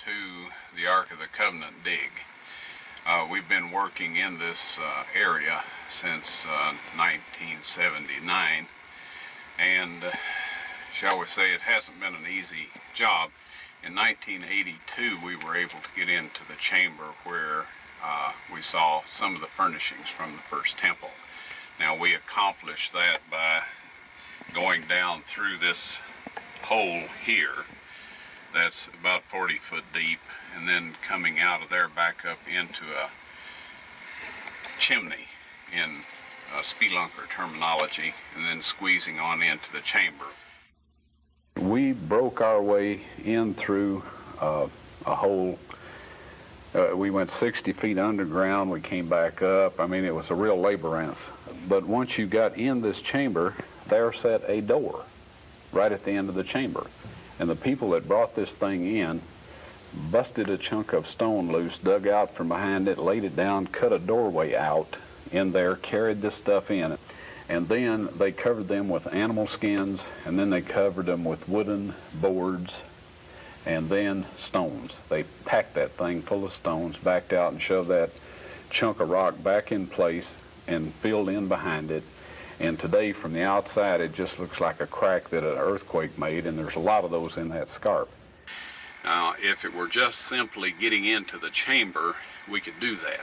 to the Ark of the Covenant dig. We've been working in this area since 1979, and shall we say it hasn't been an easy job. In 1982 we were able to get into the chamber where we saw some of the furnishings from the first temple. Now we accomplished that by going down through this hole here that's about 40 foot deep, and then coming out of there back up into a chimney in spelunker terminology, and then squeezing on into the chamber. We broke our way in through a hole. We went 60 feet underground, we came back up. I mean, it was a real labyrinth. But once you got in this chamber, there sat a door right at the end of the chamber. And the people that brought this thing in busted a chunk of stone loose, dug out from behind it, laid it down, cut a doorway out in there, carried this stuff in. And then they covered them with animal skins, and then they covered them with wooden boards, and then stones. They packed that thing full of stones, backed out and shoved that chunk of rock back in place and filled in behind it. And today, from the outside, it just looks like a crack that an earthquake made, and there's a lot of those in that scarp. Now, if it were just simply getting into the chamber, we could do that.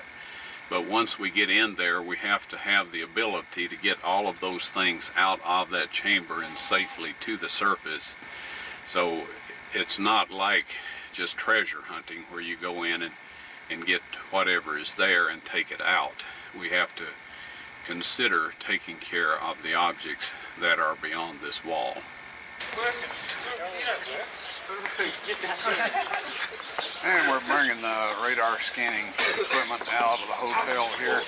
But once we get in there, we have to have the ability to get all of those things out of that chamber and safely to the surface. So it's not like just treasure hunting where you go in and get whatever is there and take it out. We have to consider taking care of the objects that are beyond this wall. And we're bringing the radar scanning equipment out of the hotel here.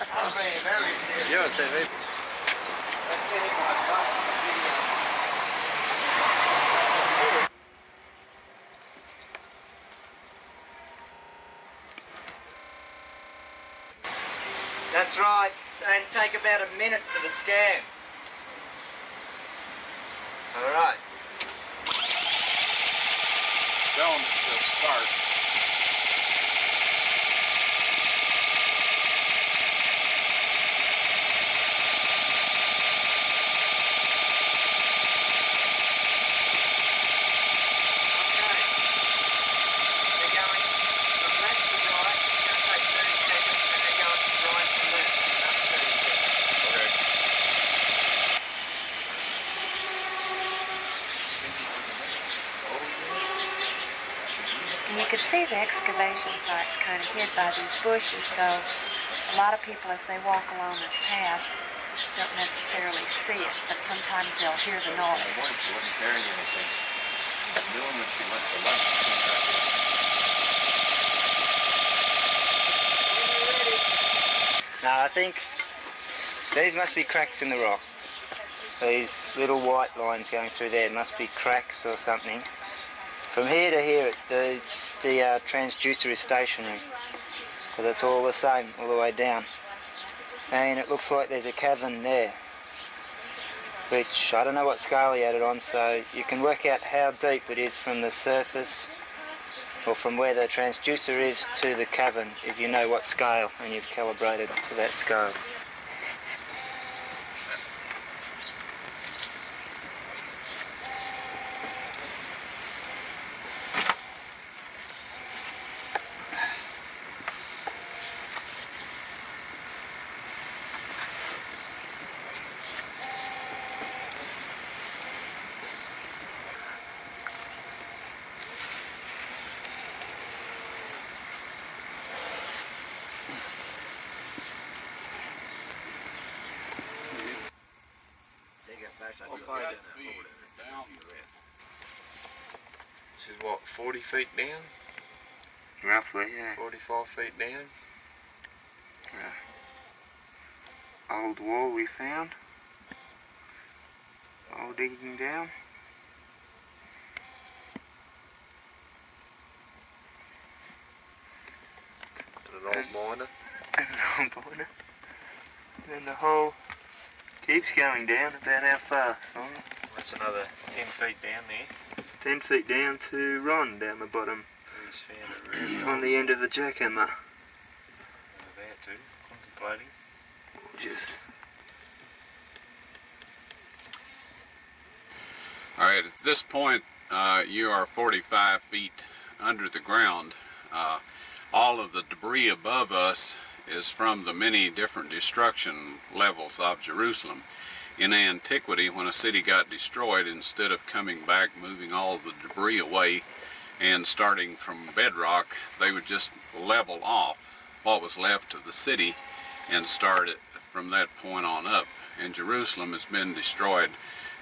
That's right, and take about a minute for the scan. All right. Tell them to start. You can see the excavation site's kind of hid by these bushes, so a lot of people as they walk along this path don't necessarily see it, but sometimes they'll hear the noise. Now I think these must be cracks in the rocks. These little white lines going through there must be cracks or something. From here to here, the transducer is stationary, because it's all the same all the way down. And it looks like there's a cavern there, which I don't know what scale he had it on, so you can work out how deep it is from the surface, or from where the transducer is to the cavern, if you know what scale and you've calibrated to that scale. This is what, 40 feet down? Roughly, yeah. 44 feet down? Old wall we found. All digging down. And an old boiler? And an old boiler. And the hole keeps going down. About how far, Simon? That's another 10 feet down there. 10 feet down to Ron down the bottom. this fan over here. On the end of the jackhammer. There too, contemplating. Just All right, at this point, you are 45 feet under the ground. All of the debris above us is from the many different destruction levels of Jerusalem. In antiquity, when a city got destroyed, instead of coming back, moving all the debris away, and starting from bedrock, they would just level off what was left of the city and start it from that point on up. And Jerusalem has been destroyed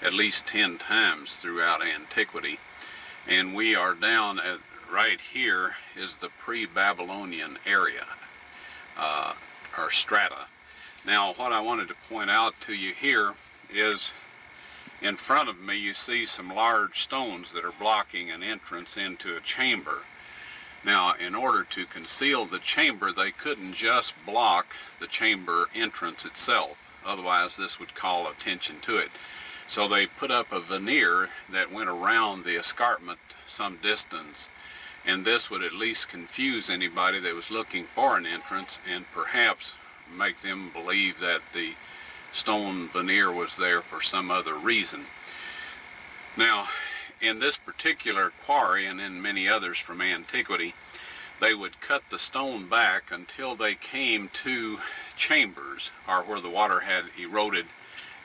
at least 10 times throughout antiquity. And we are down at, right here is the pre-Babylonian area, or strata. Now, what I wanted to point out to you here is in front of me you see some large stones that are blocking an entrance into a chamber. Now, in order to conceal the chamber, they couldn't just block the chamber entrance itself, otherwise this would call attention to it. So they put up a veneer that went around the escarpment some distance, and this would at least confuse anybody that was looking for an entrance and perhaps make them believe that the stone veneer was there for some other reason. Now, in this particular quarry and in many others from antiquity, they would cut the stone back until they came to chambers, or where the water had eroded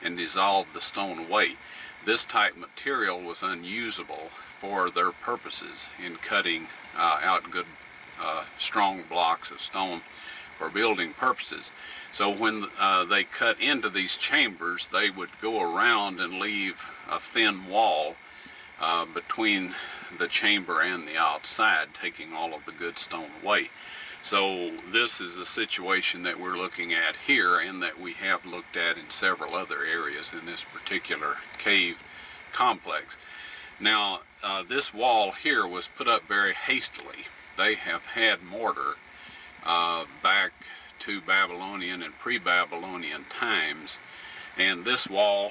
and dissolved the stone away. This type material was unusable for their purposes in cutting out good strong blocks of stone for building purposes. So when they cut into these chambers, they would go around and leave a thin wall between the chamber and the outside, taking all of the good stone away. So this is a situation that we're looking at here, and that we have looked at in several other areas in this particular cave complex. Now, this wall here was put up very hastily. They have had mortar back to Babylonian and pre-Babylonian times, and this wall,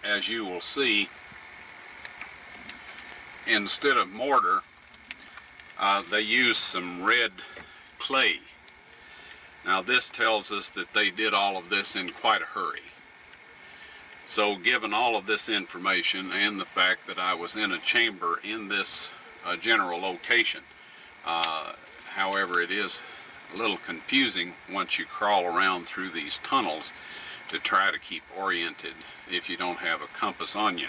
as you will see, instead of mortar, they used some red clay. Now, this tells us that they did all of this in quite a hurry. So given all of this information and the fact that I was in a chamber in this general location, however, it is a little confusing once you crawl around through these tunnels to try to keep oriented if you don't have a compass on you.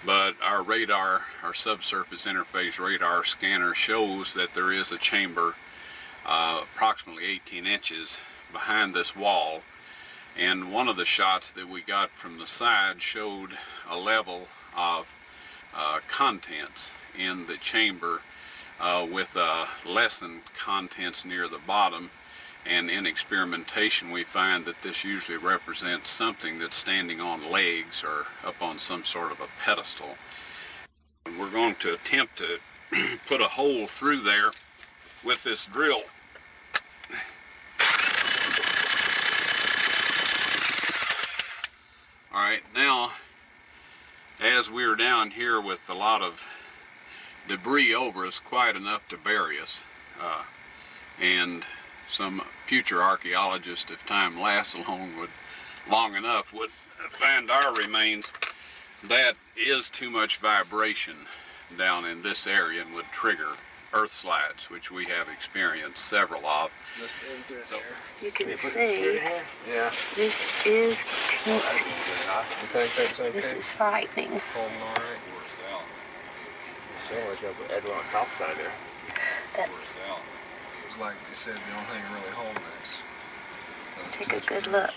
But our radar, our subsurface interface radar scanner, shows that there is a chamber approximately 18 inches behind this wall, and one of the shots that we got from the side showed a level of contents in the chamber with lessened contents near the bottom, and in experimentation we find that this usually represents something that's standing on legs or up on some sort of a pedestal. And we're going to attempt to put a hole through there with this drill. Alright, now as we're down here with a lot of debris over us, quite enough to bury us, and some future archaeologist, if time lasts long enough, would find our remains, that is too much vibration down in this area and would trigger earth slides, which we have experienced several of. So You can see this is teensy. This is frightening. That, It's like they said, the only thing really holding us. take a good look.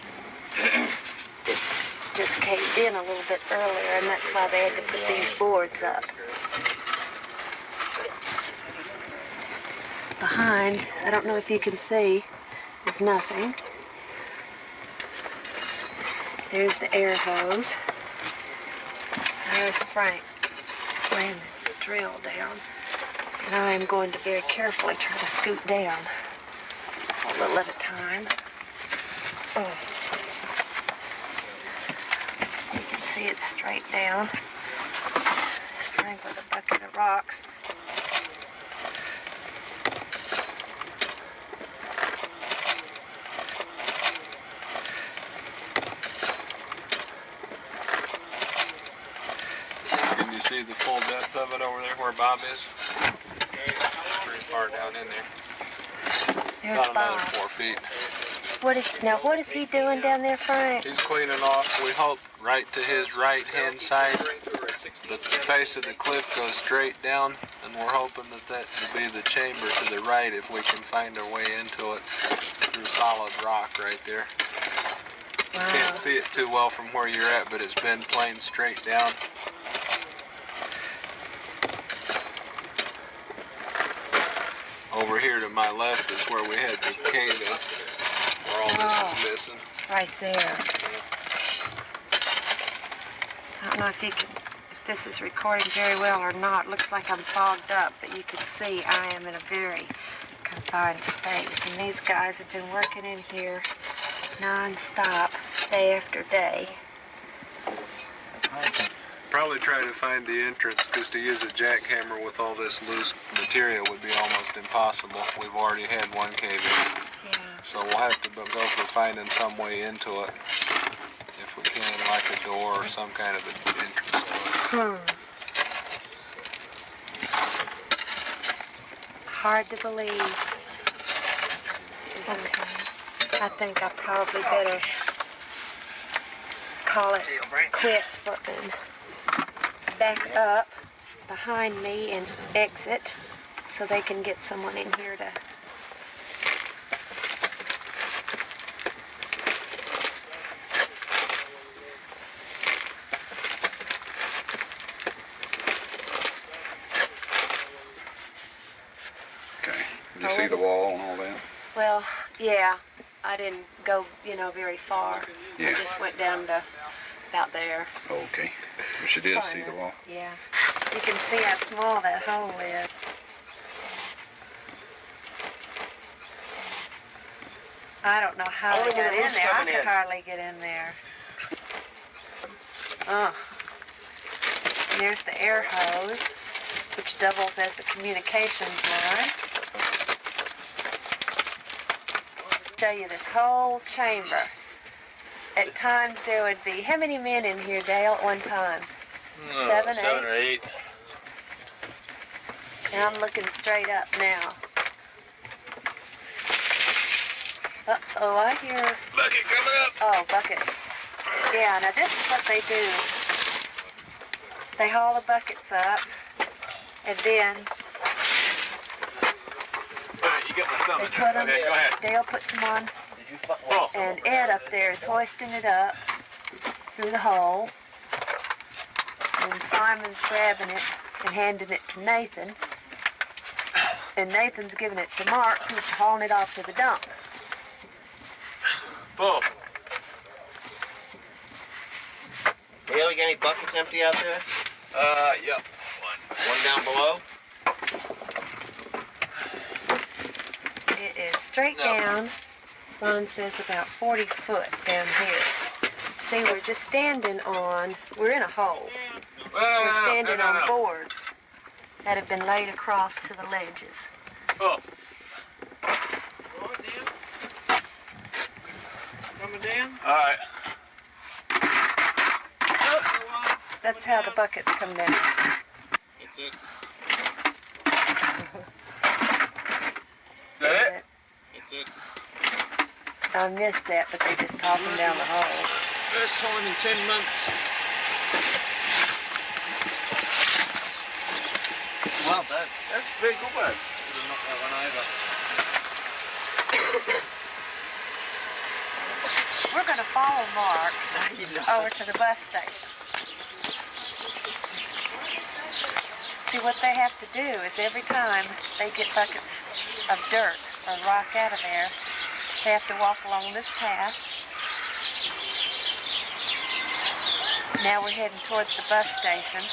This just caved in a little bit earlier, and that's why they had to put these boards up. Behind, I don't know if you can see, there's nothing. There's the air hose. There's Frank laying the drill down. And I am going to very carefully try to scoot down a little at a time. You can see it's straight down. There's Frank with a bucket of rocks. see the full depth of it over there where Bob is? Pretty far down in there. There's About another Bob. 4 feet. What is he doing down there, Frank? He's cleaning off, we hope, right to his right-hand side. The face of the cliff goes straight down, and we're hoping that that will be the chamber to the right if we can find our way into it through solid rock right there. Wow. Can't see it too well from where you're at, but it's been planed straight down. Over here to my left is where we had the cave in, where all this is missing. Right there. I don't know if this is recording very well or not. Looks like I'm fogged up, but you can see I am in a very confined space. And these guys have been working in here non-stop, day after day. Probably try to find the entrance, because to use a jackhammer with all this loose material would be almost impossible. We've already had one cave in. Yeah. So we'll have to go for finding some way into it, if we can, like a door or some kind of an entrance to it. It's hard to believe, isn't it? I think I probably better call it quits and back up behind me and exit so they can get someone in here to Okay. You see the wall and all that? Well, yeah, I didn't go, very far. Yeah. I just went down to about there. Okay. But you did Far see the enough. wall. Yeah. You can see how small that hole is. I don't know how Only they got when the in roof's there. I coming could in. hardly get in there. Oh. There's the air hose, which doubles as the communications line. Show you this whole chamber. At times there would be, how many men in here, Dale, at one time? 7, 7 8? or 8. And I'm looking straight up now. Uh-oh, I hear... Bucket coming up. Oh, bucket. Yeah, now this is what they do. They haul the buckets up, and then You got my thumb they in put there. them, Okay, go ahead. Dale puts them on, Did you oh. and Ed up there is hoisting it up through the hole. And Simon's grabbing it and handing it to Nathan. And Nathan's giving it to Mark, who's hauling it off to the dump. Pull. Dale, you got any buckets empty out there? Yep. One down below? It is straight down. Ron says about 40 foot down here. See, we're just standing on, we're in a hole. We're standing on boards that have been laid across to the ledges. Oh. Coming down? All right. That's how the buckets come down. Is that it? I missed that, but they just toss them down the hole. First time in 10 months. Well, that's a big one. Knock that one over. We're going to follow Mark over to the bus station. See, what they have to do is every time they get buckets of dirt or rock out of there, they have to walk along this path. Now we're heading towards the bus station,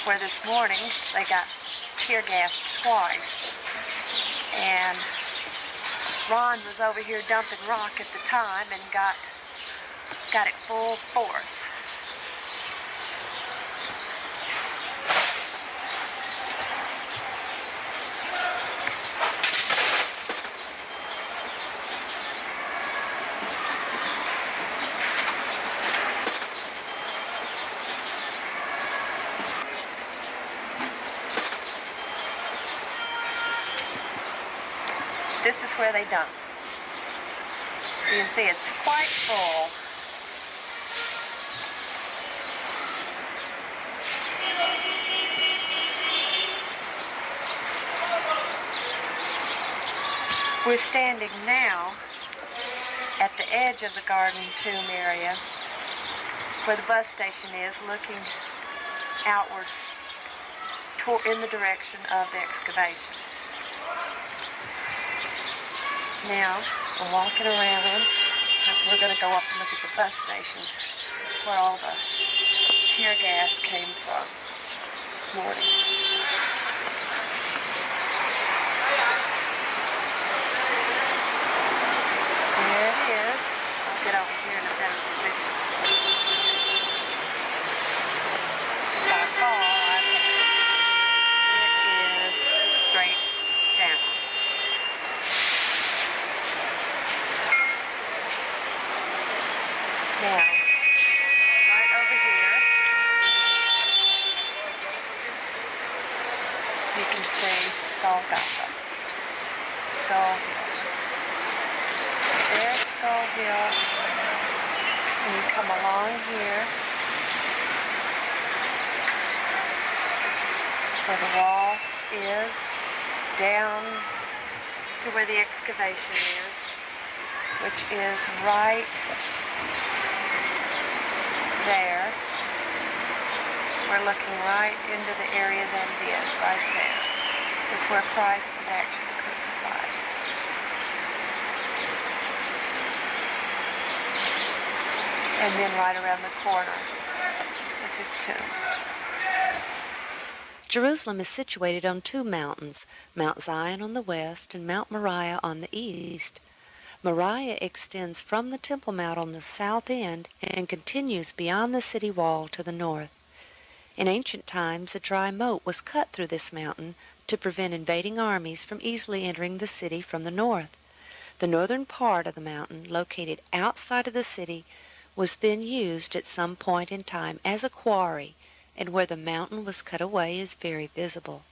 where this morning they got tear gassed twice. And Ron was over here dumping rock at the time and got it full force. this is where they dump. You can see it's quite full. We're standing now at the edge of the garden tomb area where the bus station is, looking outwards in the direction of the excavation. Now, we're walking around. We're going to go up and look at the bus station where all the tear gas came from this morning. There it is. I'll get over here in a better position. If I fall, I think it is straight down. Now, right over here, you can see Golgotha, Skull Hill. There's Skull Hill, and you come along here where the wall is, down to where the excavation is, which is right there. We're looking right into the area that it is, right there. It's where Christ was actually crucified. And then right around the corner is his tomb. Jerusalem is situated on two mountains, Mount Zion on the west and Mount Moriah on the east. Moriah extends from the Temple Mount on the south end and continues beyond the city wall to the north. In ancient times, a dry moat was cut through this mountain to prevent invading armies from easily entering the city from the north. The northern part of the mountain, located outside of the city, was then used at some point in time as a quarry, and where the mountain was cut away is very visible.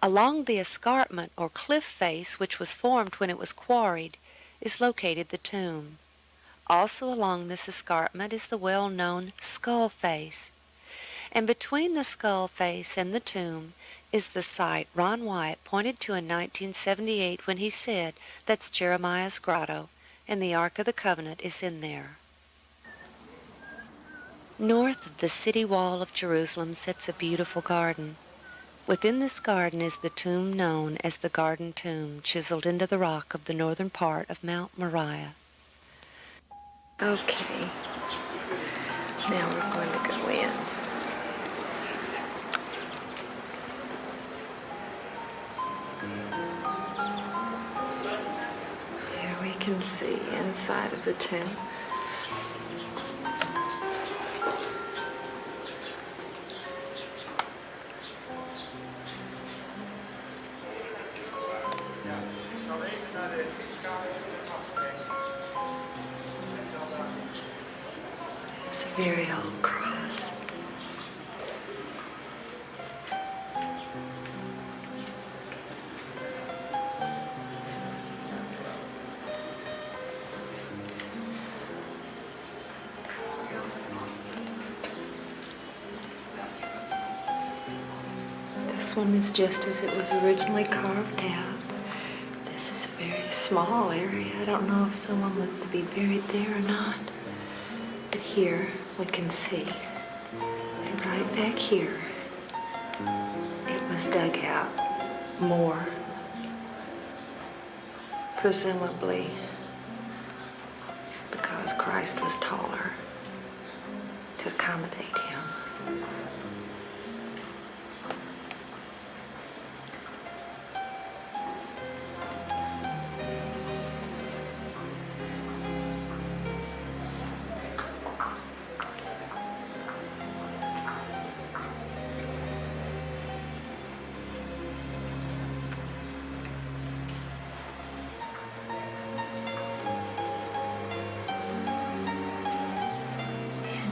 Along the escarpment or cliff face which was formed when it was quarried is located the tomb. Also along this escarpment is the well-known skull face. And between the skull face and the tomb is the site Ron Wyatt pointed to in 1978 when he said that's Jeremiah's grotto and the Ark of the Covenant is in there. North of the city wall of Jerusalem sits a beautiful garden. Within this garden is the tomb known as the Garden Tomb, chiseled into the rock of the northern part of Mount Moriah. Okay, now we're going to go in. Here we can see inside of the tomb. It's a very old cross. This one is just as it was originally carved out. This is a very small area. I don't know if someone was to be buried there or not. But here we can see that right back here it was dug out more, presumably because Christ was taller to accommodate him.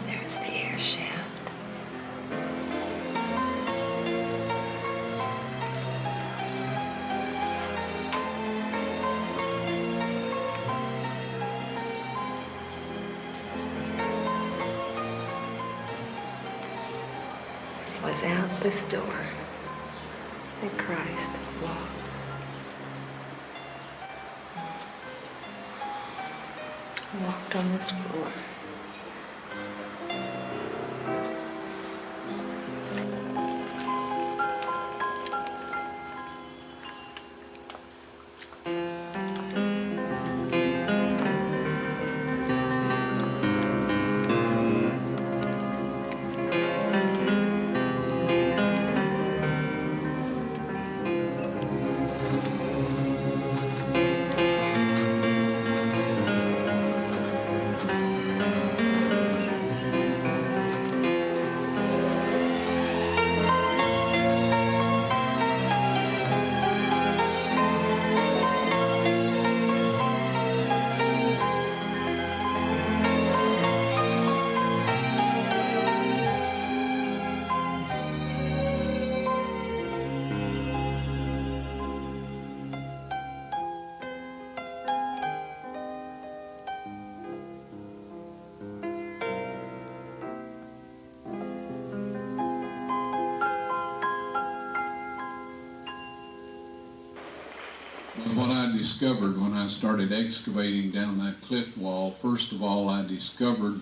There's the air shaft. was out this door that Christ walked. Walked on this floor. What I discovered when I started excavating down that cliff wall, first of all, I discovered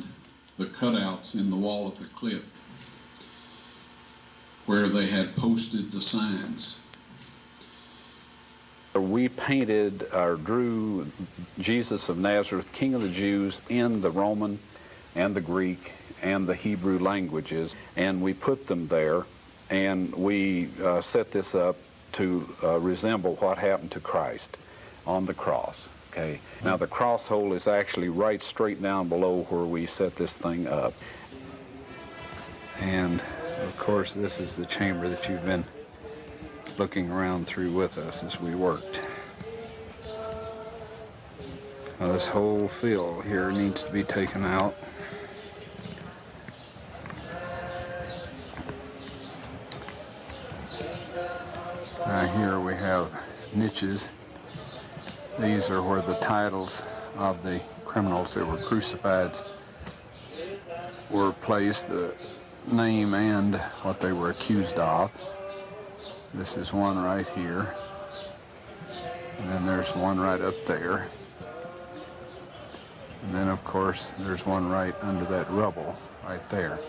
the cutouts in the wall of the cliff where they had posted the signs. We painted or drew Jesus of Nazareth, King of the Jews, in the Roman and the Greek and the Hebrew languages, and we put them there, and we set this up to resemble what happened to Christ on the cross. Okay. Now the cross hole is actually right straight down below where we set this thing up. And of course this is the chamber that you've been looking around through with us as we worked. Now this whole fill here needs to be taken out. Here we have niches. These are where the titles of the criminals that were crucified were placed, the name and what they were accused of. This is one right here. And then there's one right up there. And then, of course, there's one right under that rubble right there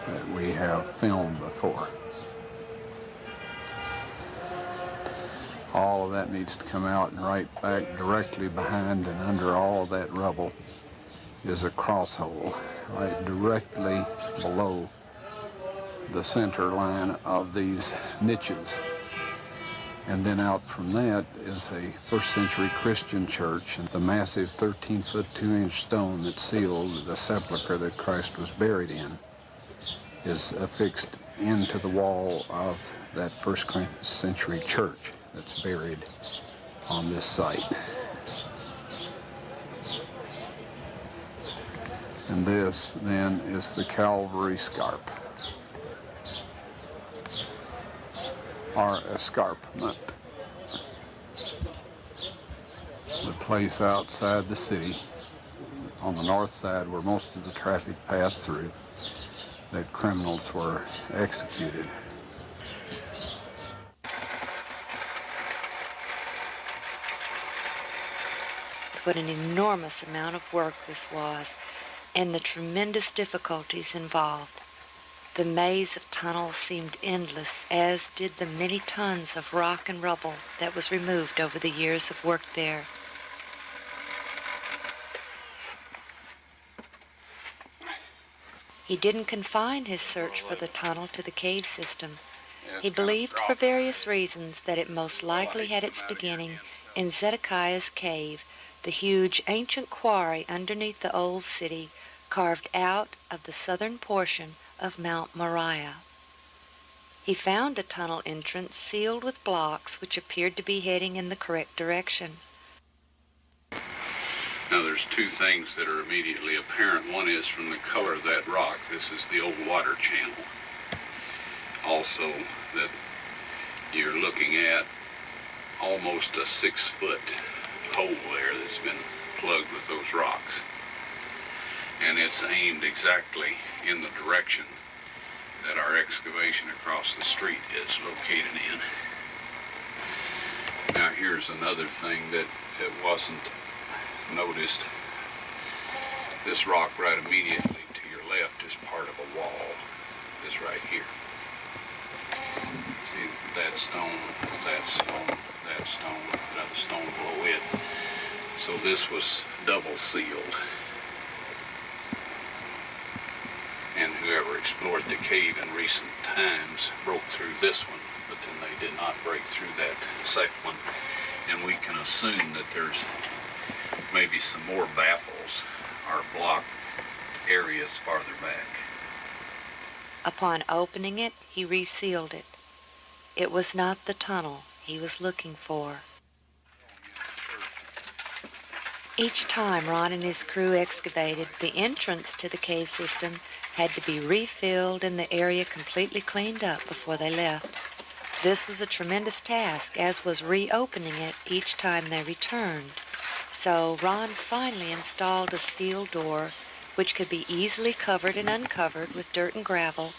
that we have filmed before. All of that needs to come out, and right back directly behind and under all of that rubble is a cross hole right directly below the center line of these niches. And then out from that is a first century Christian church, and the massive 13-foot 2-inch stone that sealed the sepulcher that Christ was buried in is affixed into the wall of that first century church that's buried on this site. And this then is the Calvary Scarp, or escarpment, the place outside the city on the north side where most of the traffic passed through that criminals were executed. What an enormous amount of work this was, and the tremendous difficulties involved. The maze of tunnels seemed endless, as did the many tons of rock and rubble that was removed over the years of work there. He didn't confine his search for the tunnel to the cave system. He believed for various reasons that it most likely had its beginning in Zedekiah's cave, the huge ancient quarry underneath the old city, carved out of the southern portion of Mount Moriah. He found a tunnel entrance sealed with blocks which appeared to be heading in the correct direction. Now there's two things that are immediately apparent. One is from the color of that rock. This is the old water channel. Also that you're looking at almost a 6-foot hole there that's been plugged with those rocks. And it's aimed exactly in the direction that our excavation across the street is located in. Now here's another thing that wasn't noticed. This rock right immediately to your left is part of a wall. This right here. See, that stone, that stone, that stone, another stone below it. So this was double sealed. And whoever explored the cave in recent times broke through this one, but then they did not break through that second one. And we can assume that there's maybe some more baffles or blocked areas farther back. Upon opening it, he resealed it. It was not the tunnel he was looking for. Each time Ron and his crew excavated, the entrance to the cave system had to be refilled and the area completely cleaned up before they left. This was a tremendous task, as was reopening it each time they returned. So Ron finally installed a steel door which could be easily covered and uncovered with dirt and gravel,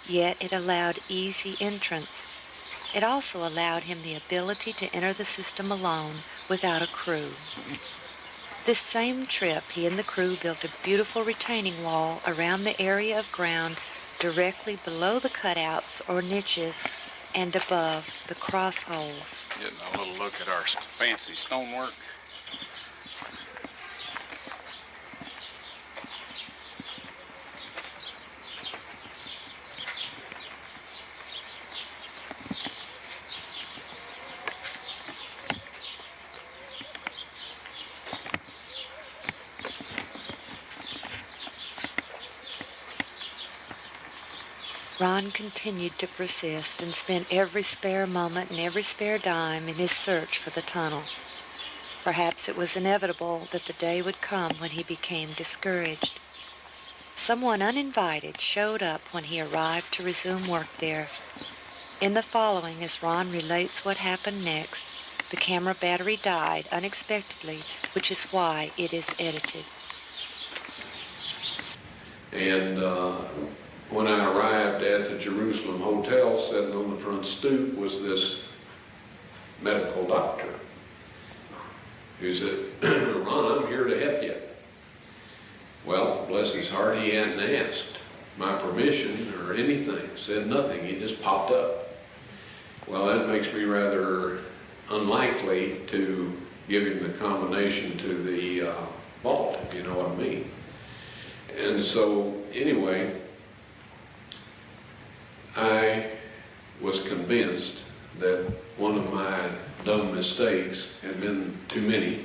yet it allowed easy entrance. It also allowed him the ability to enter the system alone without a crew. This same trip, he and the crew built a beautiful retaining wall around the area of ground directly below the cutouts or niches and above the cross holes. Getting a little look at our fancy stonework. Ron continued to persist and spent every spare moment and every spare dime in his search for the tunnel. Perhaps it was inevitable that the day would come when he became discouraged. Someone uninvited showed up when he arrived to resume work there. In the following, as Ron relates what happened next, the camera battery died unexpectedly, which is why it is edited. And when I arrived at the Jerusalem Hotel, sitting on the front stoop was this medical doctor who said, "Ron, I'm here to help you." Well, bless his heart, he hadn't asked my permission or anything, said nothing, he just popped up. Well, that makes me rather unlikely to give him the combination to the vault, if you know what I mean. And so, anyway, I was convinced that one of my dumb mistakes had been too many,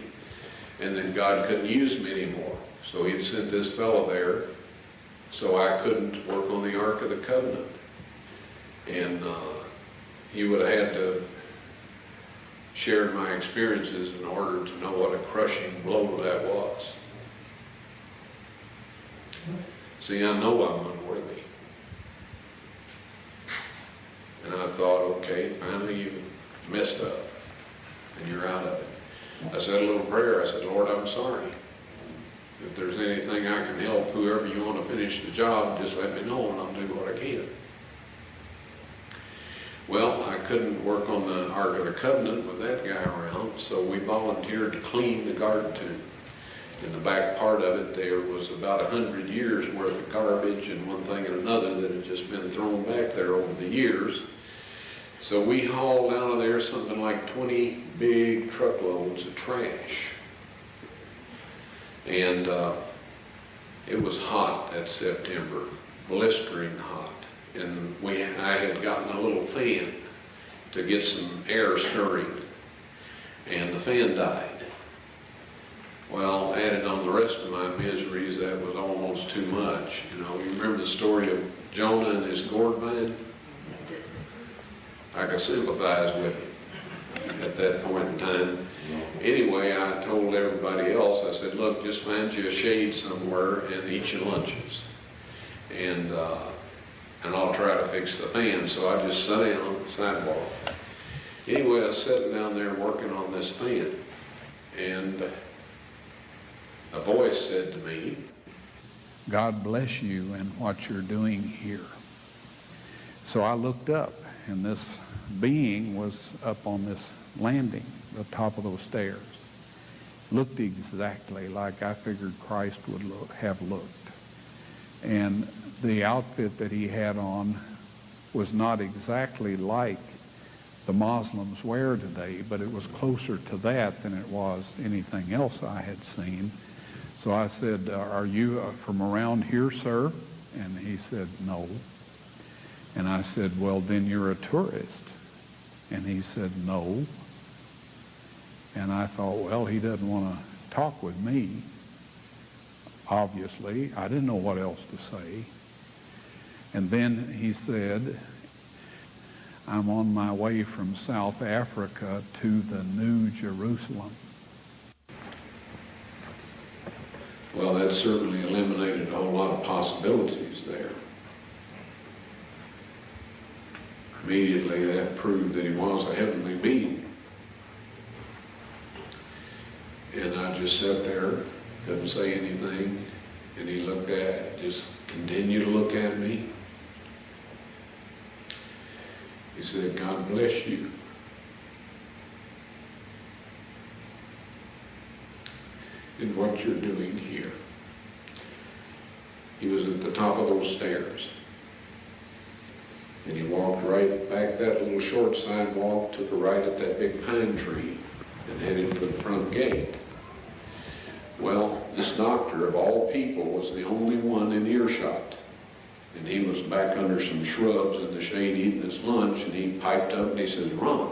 and that God couldn't use me anymore. So he'd sent this fellow there so I couldn't work on the Ark of the Covenant. And he would have had to share my experiences in order to know what a crushing blow that was. See, I know I'm unworthy. And I thought, okay, finally you messed up and you're out of it. I said a little prayer. I said, Lord, I'm sorry. If there's anything I can help, whoever you want to finish the job, just let me know and I'll do what I can. Well, I couldn't work on the Ark of the Covenant with that guy around, so we volunteered to clean the garden tube. In the back part of it, there was about 100 years worth of garbage and one thing and another that had just been thrown back there over the years. So we hauled out of there something like 20 big truckloads of trash. And it was hot that September, blistering hot. And I had gotten a little fan to get some air stirring, and the fan died. Well, added on the rest of my miseries, that was almost too much. You know, you remember the story of Jonah and his gourd vine? I could sympathize with him at that point in time. Anyway, I told everybody else, I said, look, just find you a shade somewhere and eat your lunches. And I'll try to fix the fan. So I just sat down on the sidewalk. Anyway, I was sitting down there working on this fan. And a voice said to me, God bless you and what you're doing here. So I looked up, and this being was up on this landing, the top of those stairs. Looked exactly like I figured Christ would have looked. And the outfit that he had on was not exactly like the Muslims wear today, but it was closer to that than it was anything else I had seen. So I said, "Are you from around here, sir?" And he said, "No." And I said, "Well, then you're a tourist." And he said, "No." And I thought, well, he doesn't want to talk with me. Obviously, I didn't know what else to say. And then he said, "I'm on my way from South Africa to the New Jerusalem." Well, that certainly eliminated a whole lot of possibilities there. Immediately, that proved that he was a heavenly being. And I just sat there, couldn't say anything, and he just continued to look at me. He said, "God bless you." And what you're doing here. He was at the top of those stairs. And he walked right back that little short sidewalk, took a right at that big pine tree, and headed for the front gate. Well, this doctor, of all people, was the only one in earshot. And he was back under some shrubs in the shade eating his lunch, and he piped up and he says, "Ron,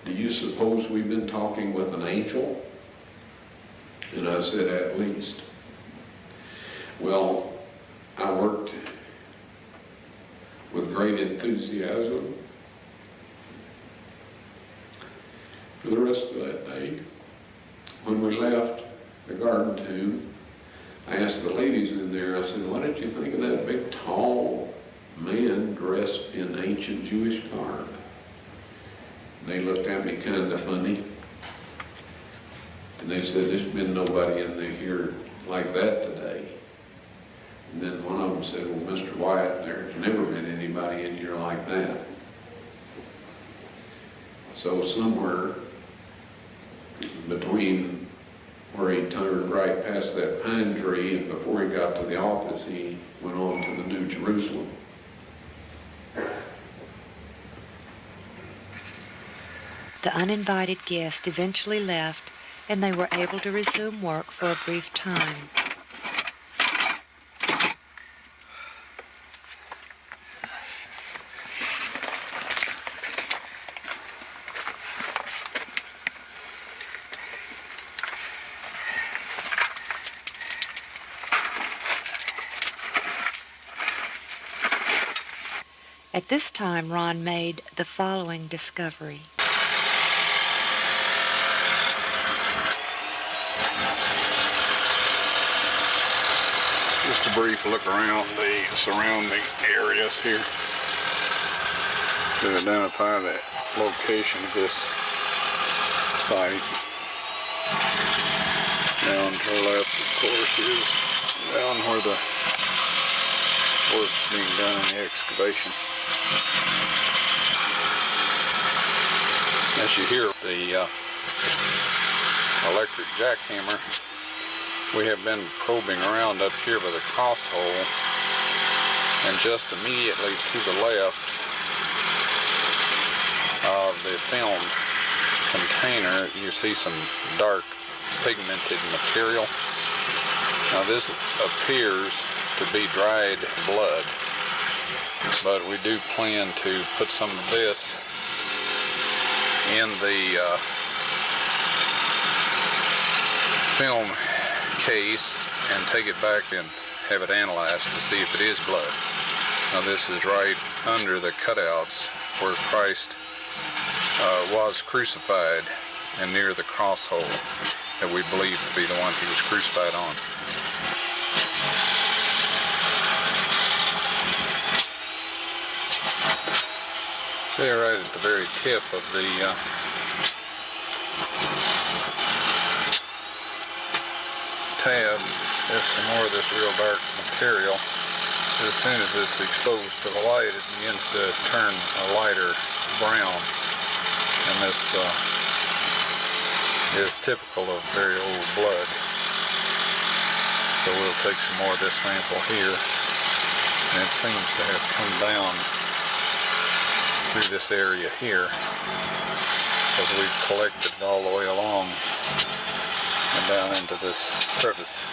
do you suppose we've been talking with an angel?" And I said, "At least." Well, I worked with great enthusiasm for the rest of that day. When we left the garden tomb, I asked the ladies in there, I said, "What did you think of that big, tall man dressed in ancient Jewish garb?" They looked at me kind of funny. And they said, "There's been nobody in here like that today." And then one of them said, "Well, Mr. Wyatt, there's never been anybody in here like that." So somewhere between where he turned right past that pine tree and before he got to the office, he went on to the New Jerusalem. The uninvited guest eventually left, and they were able to resume work for a brief time. At this time, Ron made the following discovery. Just a brief look around the surrounding areas here to identify the location of this site. Down to the left, of course, is down where the work's being done in the excavation. As you hear the electric jackhammer, we have been probing around up here by the cross hole, and just immediately to the left of the film container, you see some dark pigmented material. Now this appears to be dried blood, but we do plan to put some of this in the film case and take it back and have it analyzed to see if it is blood. Now this is right under the cutouts where Christ was crucified and near the cross hole that we believe to be the one he was crucified on. There, right at the very tip of the tab, there's some more of this real dark material. as soon as it's exposed to the light, it begins to turn a lighter brown. And this is typical of very old blood. So we'll take some more of this sample here. And it seems to have come down through this area here, as we've collected it all the way along and down into this crevice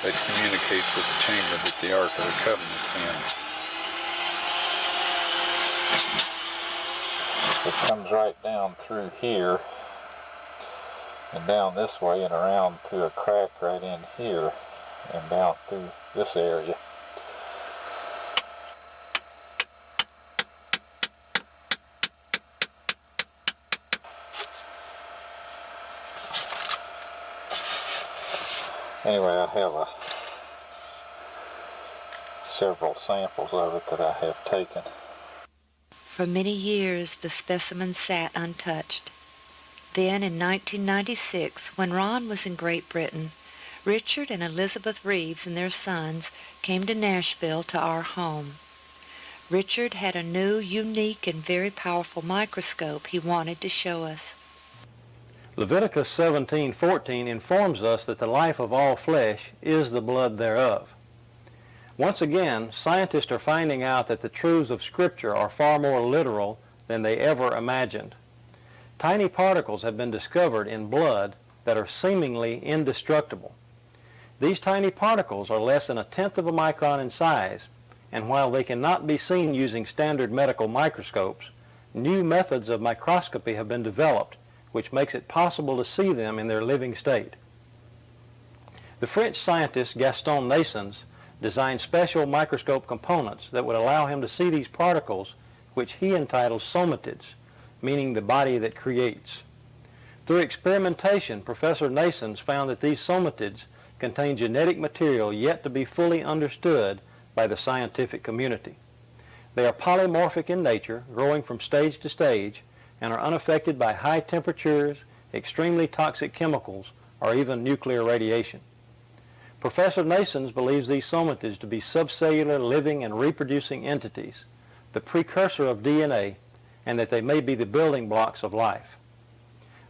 that communicates with the chamber that the Ark of the Covenant's in. It comes right down through here and down this way and around through a crack right in here and down through this area. Anyway, I have several samples of it that I have taken. For many years the specimen sat untouched. Then in 1996, when Ron was in Great Britain, Richard and Elizabeth Reeves and their sons came to Nashville to our home. Richard had a new, unique, and very powerful microscope he wanted to show us. Leviticus 17:14 informs us that the life of all flesh is the blood thereof. Once again, scientists are finding out that the truths of Scripture are far more literal than they ever imagined. Tiny particles have been discovered in blood that are seemingly indestructible. These tiny particles are less than 1/10 of a micron in size, and while they cannot be seen using standard medical microscopes, new methods of microscopy have been developed which makes it possible to see them in their living state. The French scientist Gaston Naessens designed special microscope components that would allow him to see these particles, which he entitled somatids, meaning the body that creates. Through experimentation, Professor Naessens found that these somatids contain genetic material yet to be fully understood by the scientific community. They are polymorphic in nature, growing from stage to stage, and are unaffected by high temperatures, extremely toxic chemicals, or even nuclear radiation. Professor Naessens believes these somatids to be subcellular, living, and reproducing entities, the precursor of DNA, and that they may be the building blocks of life.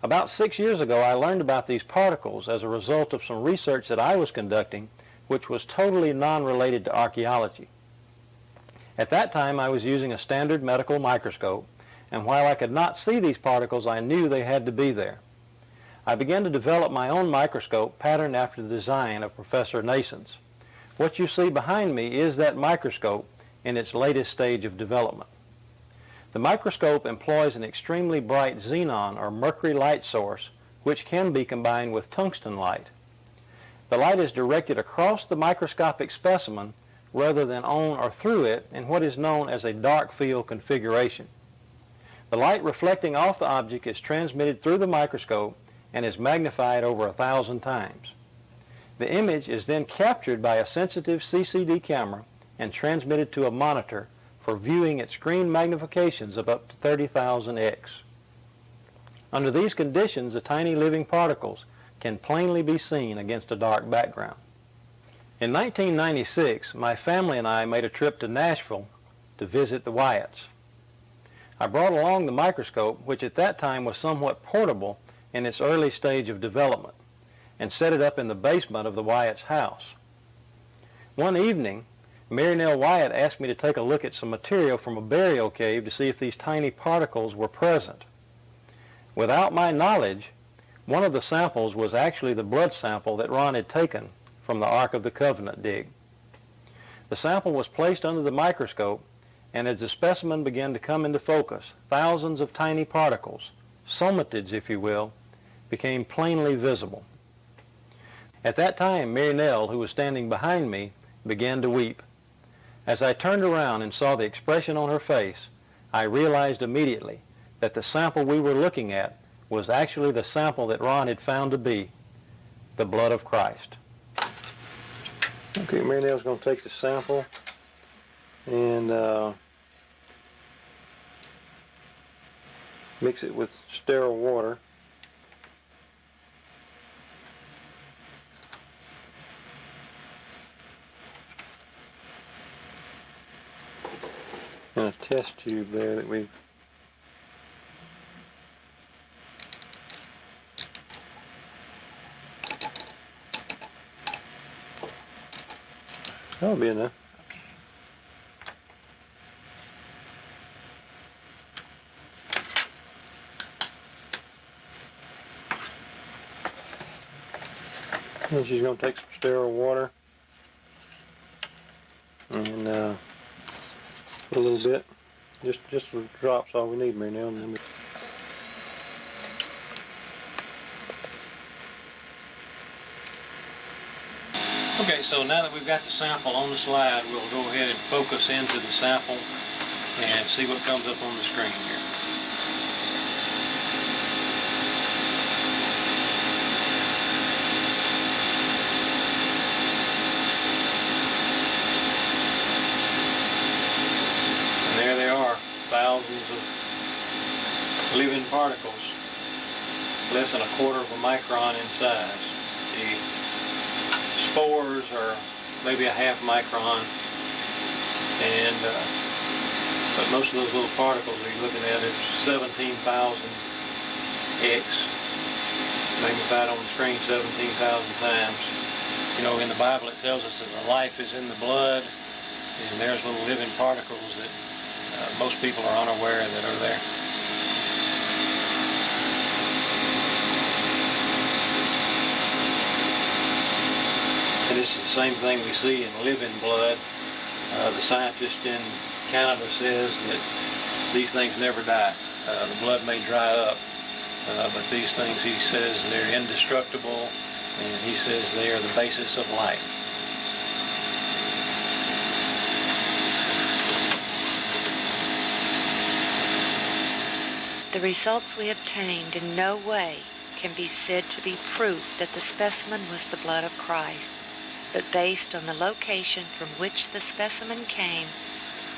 About 6 years ago, I learned about these particles as a result of some research that I was conducting, which was totally non-related to archaeology. At that time, I was using a standard medical microscope, and while I could not see these particles, I knew they had to be there. I began to develop my own microscope patterned after the design of Professor Naessens. What you see behind me is that microscope in its latest stage of development. The microscope employs an extremely bright xenon or mercury light source, which can be combined with tungsten light. The light is directed across the microscopic specimen rather than on or through it in what is known as a dark field configuration. The light reflecting off the object is transmitted through the microscope and is magnified over 1,000 times. The image is then captured by a sensitive CCD camera and transmitted to a monitor for viewing at screen magnifications of up to 30,000x. Under these conditions, the tiny living particles can plainly be seen against a dark background. In 1996, my family and I made a trip to Nashville to visit the Wyatts. I brought along the microscope, which at that time was somewhat portable in its early stage of development, and set it up in the basement of the Wyatt's house. One evening, Mary Nell Wyatt asked me to take a look at some material from a burial cave to see if these tiny particles were present. Without my knowledge, one of the samples was actually the blood sample that Ron had taken from the Ark of the Covenant dig. The sample was placed under the microscope, and as the specimen began to come into focus, thousands of tiny particles, somatids if you will, became plainly visible. At that time, Mary Nell, who was standing behind me, began to weep. As I turned around and saw the expression on her face, I realized immediately that the sample we were looking at was actually the sample that Ron had found to be the blood of Christ. Okay, Mary Nell's going to take the sample and mix it with sterile water. kind of test tube there that we... That'll be enough. And she's going to take some sterile water and put a little bit, just some drops, all we need, Mary Nell. Okay, so now that we've got the sample on the slide, we'll go ahead and focus into the sample and see what comes up on the screen here. And there they are, thousands of living particles, less than a quarter of a micron in size. The spores are maybe a half micron, and but most of those little particles that you're looking at is 17,000 x magnified on the screen 17,000 times. You know, in the Bible it tells us that the life is in the blood, and there's little living particles that most people are unaware that are there. And this is the same thing we see in living blood. The scientist in Canada says that these things never die. The blood may dry up, but these things, he says, they're indestructible, and he says they are the basis of life. The results we obtained in no way can be said to be proof that the specimen was the blood of Christ, but based on the location from which the specimen came,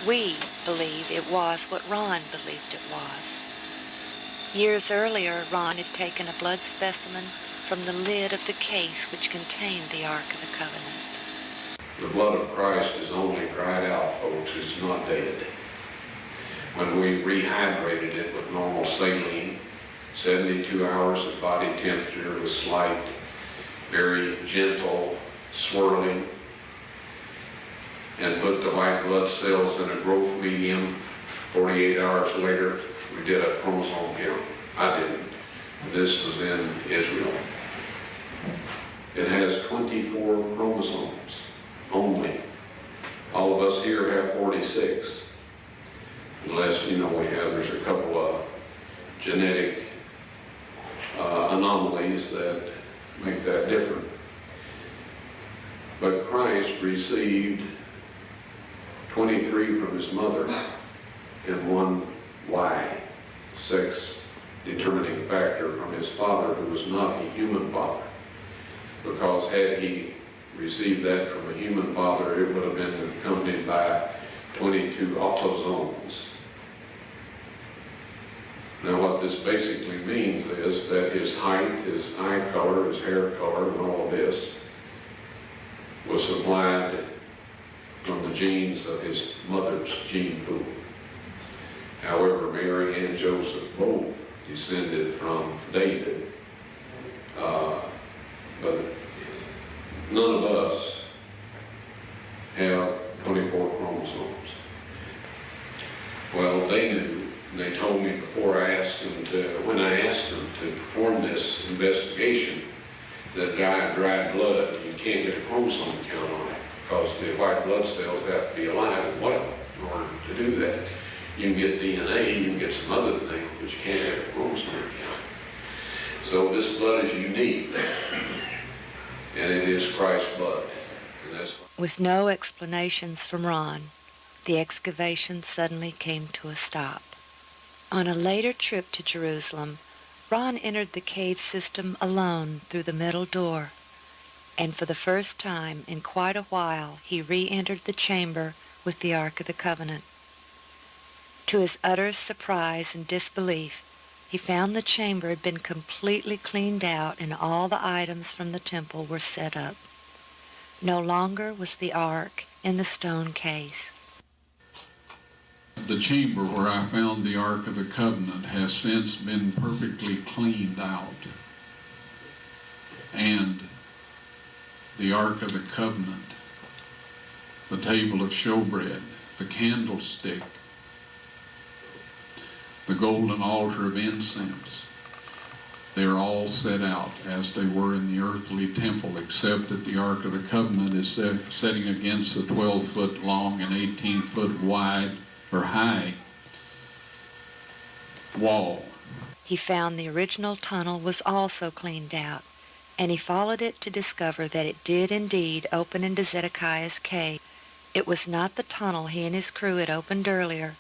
we believe it was what Ron believed it was. Years earlier, Ron had taken a blood specimen from the lid of the case which contained the Ark of the Covenant. The blood of Christ is only dried out, folks. It's not dead. When we rehydrated it with normal saline, 72 hours at body temperature with slight, very gentle swirling, and put the white blood cells in a growth medium, 48 hours later, we did a chromosome count. I didn't. This was in Israel. It has 24 chromosomes only. All of us here have 46. Unless, there's a couple of genetic anomalies that make that different. But Christ received 23 from his mother and 1 Y, sex determining factor, from his father, who was not a human father. Because had he received that from a human father, it would have been accompanied by 22 autosomes. Now what this basically means is that his height, his eye color, his hair color, and all of this was supplied from the genes of his mother's gene pool. However, Mary and Joseph both descended from David, but none of us have 24 chromosomes. Well, they knew. They told me before I asked them when I asked them to perform this investigation, that dried blood, you can't get a chromosome count on it because the white blood cells have to be alive and well in order to do that. You can get DNA, you can get some other things, but you can't have a chromosome count. So this blood is unique, and it is Christ's blood. And that's With no explanations from Ron, the excavation suddenly came to a stop. On a later trip to Jerusalem, Ron entered the cave system alone through the middle door, and for the first time in quite a while he re-entered the chamber with the Ark of the Covenant. To his utter surprise and disbelief, he found the chamber had been completely cleaned out and all the items from the temple were set up. No longer was the Ark in the stone case. The chamber where I found the Ark of the Covenant has since been perfectly cleaned out. And the Ark of the Covenant, the table of showbread, the candlestick, the golden altar of incense, they're all set out as they were in the earthly temple, except that the Ark of the Covenant is setting against a 12-foot long and 18-foot wide or high wall. He found the original tunnel was also cleaned out, and he followed it to discover that it did indeed open into Zedekiah's cave. It was not the tunnel he and his crew had opened earlier.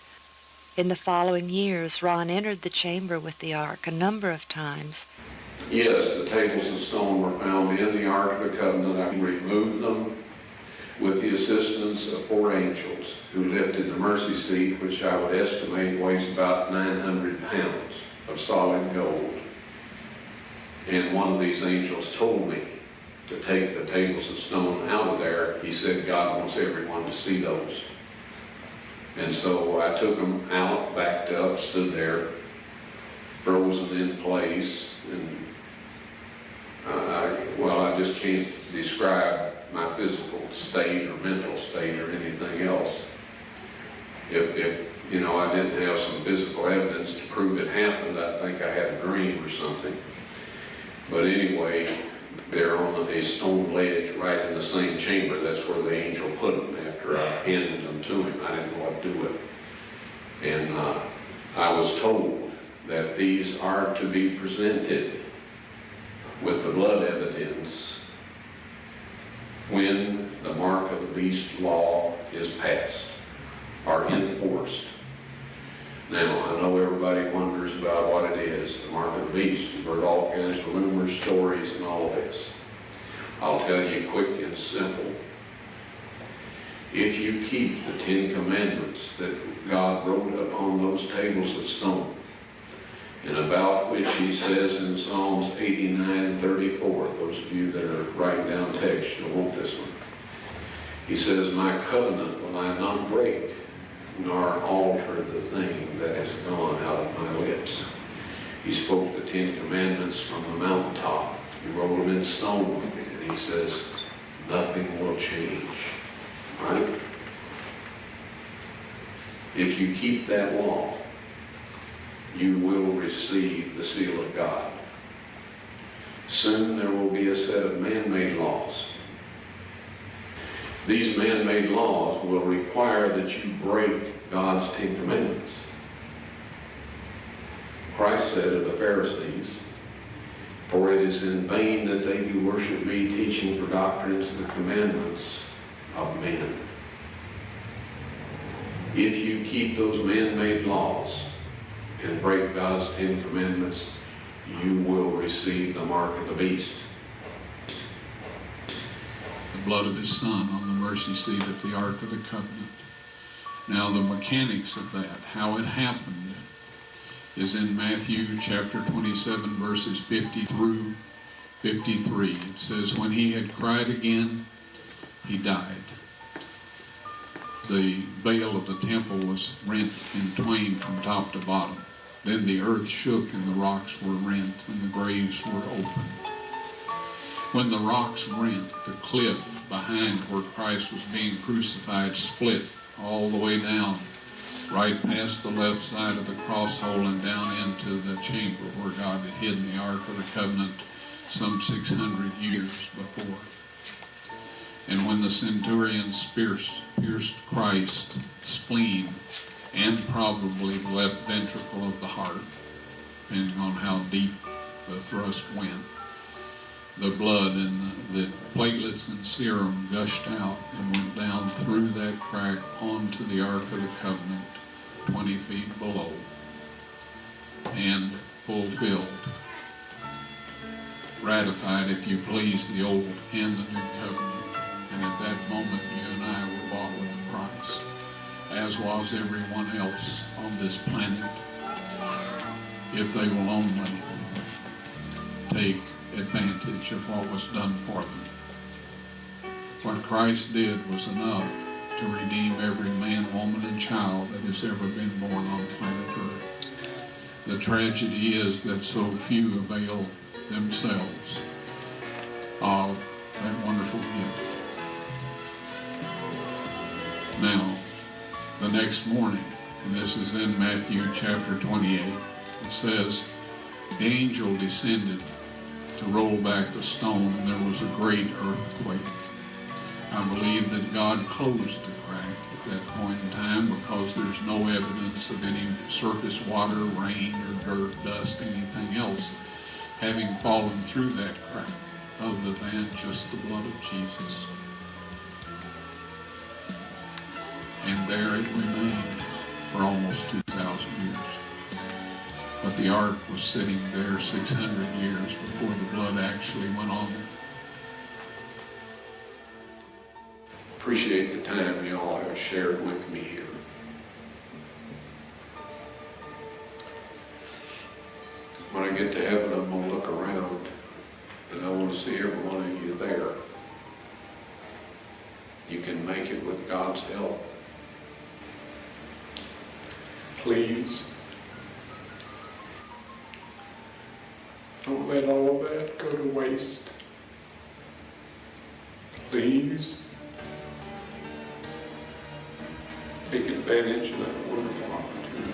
In the following years, Ron entered the chamber with the ark a number of times. Yes, the tables of stone were found in the Ark of the Covenant. I removed them with the assistance of 4 angels who lifted the mercy seat, which I would estimate weighs about 900 pounds of solid gold. And one of these angels told me to take the tables of stone out of there. He said God wants everyone to see those. And so I took them out, backed up, stood there, frozen in place, and I just can't describe my physical state or mental state or anything else. If I didn't have some physical evidence to prove it happened, I think I had a dream or something. But anyway, they're on a stone ledge right in the same chamber. That's where the angel put them after I handed them to him. I didn't know what to do with them. And I was told that these are to be presented with the blood evidence when the mark of the beast law is passed or enforced. Now, I know everybody wonders about what it is, the mark of the beast. You've heard all kinds of rumors, stories, and all of this. I'll tell you quick and simple. If you keep the 10 Commandments that God wrote upon those tables of stone, and about which he says in Psalms 89 and 34, those of you that are writing down text, you'll want this one. He says, my covenant will I not break, nor alter the thing that has gone out of my lips. He spoke the 10 Commandments from the mountaintop. He wrote them in stone, and he says, nothing will change. Right? If you keep that law, you will receive the seal of God. Soon there will be a set of man-made laws. These man-made laws will require that you break God's 10 Commandments. Christ said of the Pharisees, for it is in vain that they do worship me, teaching for doctrines the commandments of men. If you keep those man-made laws and break God's 10 Commandments, you will receive the mark of the beast. The blood of his Son on the mercy seat at the Ark of the Covenant. Now the mechanics of that, how it happened, is in Matthew chapter 27, verses 50 through 53. It says, when he had cried again, he died. The veil of the temple was rent in twain from top to bottom. Then the earth shook and the rocks were rent and the graves were opened. When the rocks rent, the cliff behind where Christ was being crucified split all the way down, right past the left side of the cross hole and down into the chamber where God had hidden the Ark of the Covenant some 600 years before. And when the centurions pierced Christ's spleen and probably the left ventricle of the heart, depending on how deep the thrust went, the blood and the platelets and serum gushed out and went down through that crack onto the Ark of the Covenant 20 feet below and fulfilled, ratified, if you please, the old and the new covenant. And at that moment, you and I were bought with a price, as was everyone else on this planet, if they will only take advantage of what was done for them. What Christ did was enough to redeem every man, woman, and child that has ever been born on planet Earth. The tragedy is that so few avail themselves of that wonderful gift. Now, the next morning, and this is in Matthew chapter 28, it says, the angel descended to roll back the stone, and there was a great earthquake. I believe that God closed the crack at that point in time because there's no evidence of any surface water, rain, or dirt, dust, anything else having fallen through that crack other than just the blood of Jesus. And there it remained for almost 2,000 years. But the ark was sitting there 600 years before the blood actually went on it. Appreciate the time you all have shared with me here. When I get to heaven, I'm going to look around and I want to see every one of you there. You can make it with God's help. Please, don't let all of that go to waste. Please, take advantage of that wonderful opportunity.